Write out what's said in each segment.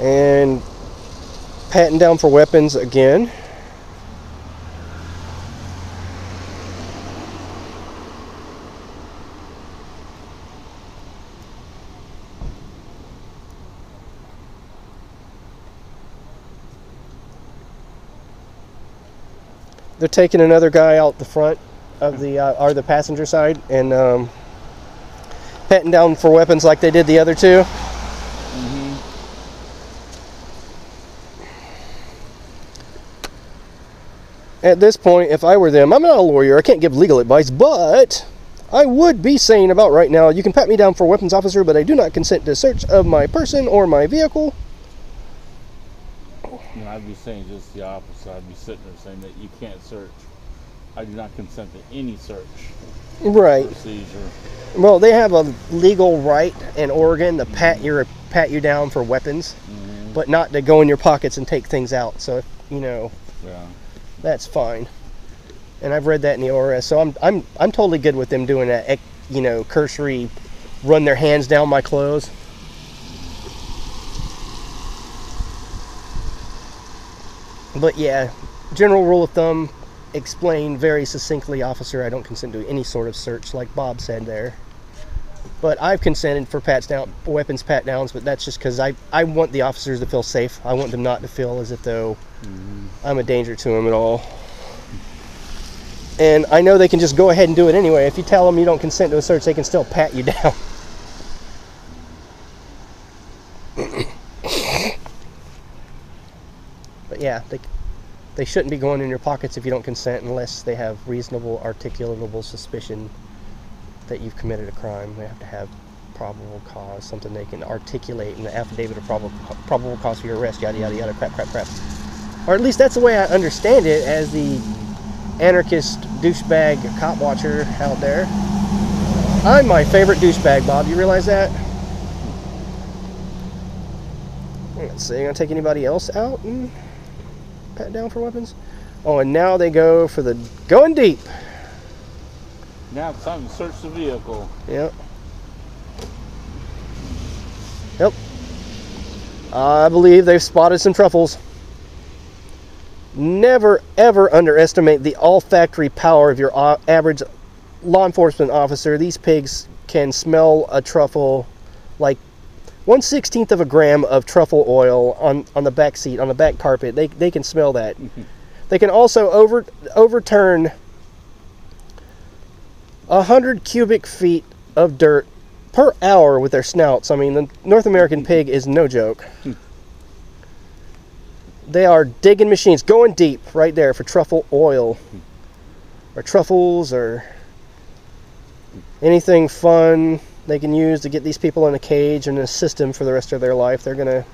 And patting down for weapons again. They're taking another guy out the front of the passenger side and patting down for weapons like they did the other two. At this point, if I were them, I'm not a lawyer, I can't give legal advice, but I would be saying about right now, you can pat me down for weapons, officer, but I do not consent to search of my person or my vehicle. And I'd be saying just the opposite. I'd be sitting there saying that you can't search. I do not consent to any search. Right. Procedure. Well, they have a legal right in Oregon to pat you down for weapons, but not to go in your pockets and take things out. So, yeah, that's fine. And I've read that in the ORS, so I'm totally good with them doing that. Cursory, run their hands down my clothes. But yeah, general rule of thumb, explain very succinctly, officer, I don't consent to any sort of search, like Bob said there. But I've consented for weapons pat downs, but that's just because I want the officers to feel safe. I want them not to feel as if though I'm a danger to them at all. And I know they can just go ahead and do it anyway. If you tell them you don't consent to a search, they can still pat you down. But yeah, they shouldn't be going in your pockets if you don't consent unless they have reasonable, articulable suspicion that you've committed a crime. They have to have probable cause, something they can articulate in the affidavit of probable cause for your arrest, yada, yada, yada, crap. Or at least that's the way I understand it as the anarchist douchebag cop watcher out there. I'm my favorite douchebag, Bob. You realize that? Let's see, gonna take anybody else out and pat down for weapons? Oh, and now they go for the going deep. Now it's time to search the vehicle. Yep. I believe they've spotted some truffles. Never, ever underestimate the olfactory power of your average law enforcement officer. These pigs can smell a truffle like 1/16 of a gram of truffle oil on the back seat, on the back carpet. They can smell that. They can also overturn 100 cubic feet of dirt per hour with their snouts. I mean, the North American pig is no joke. They are digging machines, going deep right there for truffle oil or truffles or anything fun they can use to get these people in a cage and a system for the rest of their life. They're gonna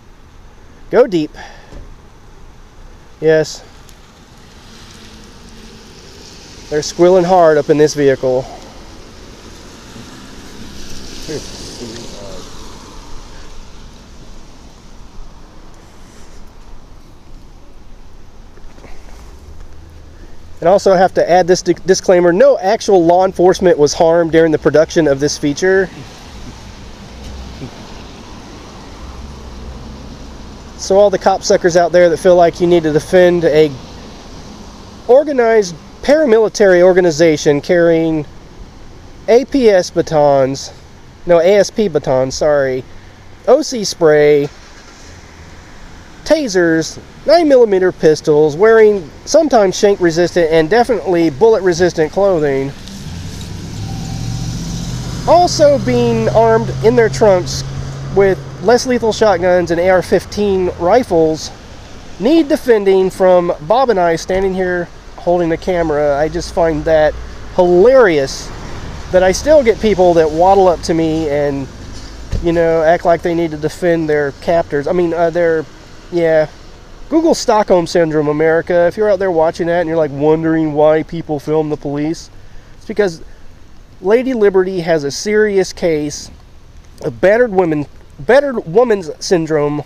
go deep. Yes, they're squealing hard up in this vehicle. And also I have to add this disclaimer, no actual law enforcement was harmed during the production of this feature. So all the copsuckers out there that feel like you need to defend a organized paramilitary organization carrying ASP batons, sorry, OC spray, tasers, 9mm pistols, wearing sometimes shank resistant and definitely bullet resistant clothing, also being armed in their trunks with less lethal shotguns and AR-15 rifles, need defending from Bob and I standing here holding the camera. I just find that hilarious that I still get people that waddle up to me and, act like they need to defend their captors. I mean, Google Stockholm Syndrome, America. If you're out there watching that and you're like wondering why people film the police, it's because Lady Liberty has a serious case of battered woman's syndrome,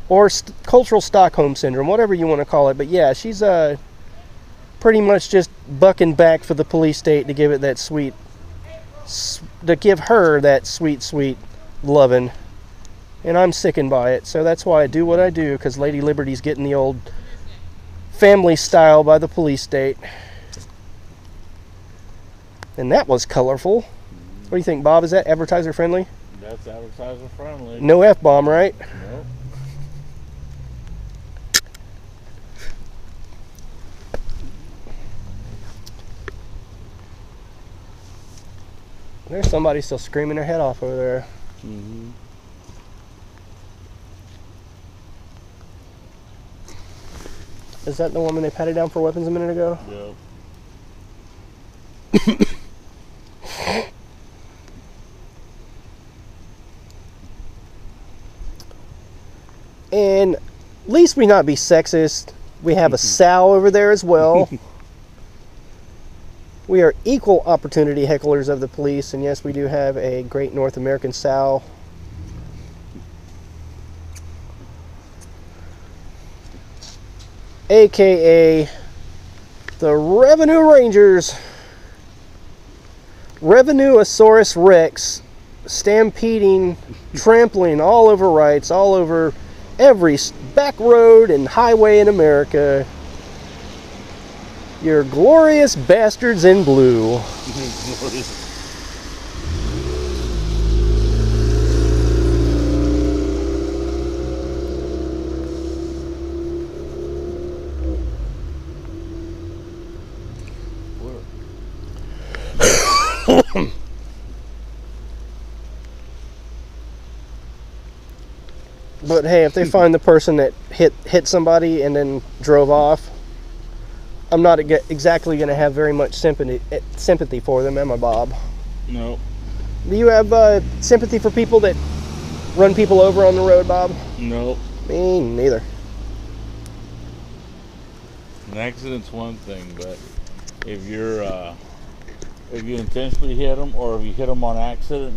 or cultural Stockholm Syndrome, whatever you want to call it. But yeah, she's pretty much just bucking back for the police state to give it that sweet loving. And I'm sickened by it, so that's why I do what I do, because Lady Liberty's getting the old family style by the police state. And that was colorful. What do you think, Bob? Is that advertiser friendly? That's advertiser friendly. No F-bomb, right? Nope. There's somebody still screaming their head off over there. Mm-hmm. Is that the woman they patted down for weapons a minute ago? Yep. And at least we not be sexist. We have a sow over there as well. We are equal opportunity hecklers of the police, and yes, we do have a great North American sow. AKA the Revenue Rangers. Revenueosaurus Rex stampeding, trampling all over rights, all over every back road and highway in America. Your glorious bastards in blue. But hey, if they find the person that hit somebody and then drove off, I'm not exactly going to have very much sympathy for them, am I, Bob? Nope. Do you have sympathy for people that run people over on the road, Bob? Nope. Me neither. An accident's one thing, but if you intentionally hit them, or if you hit them on accident,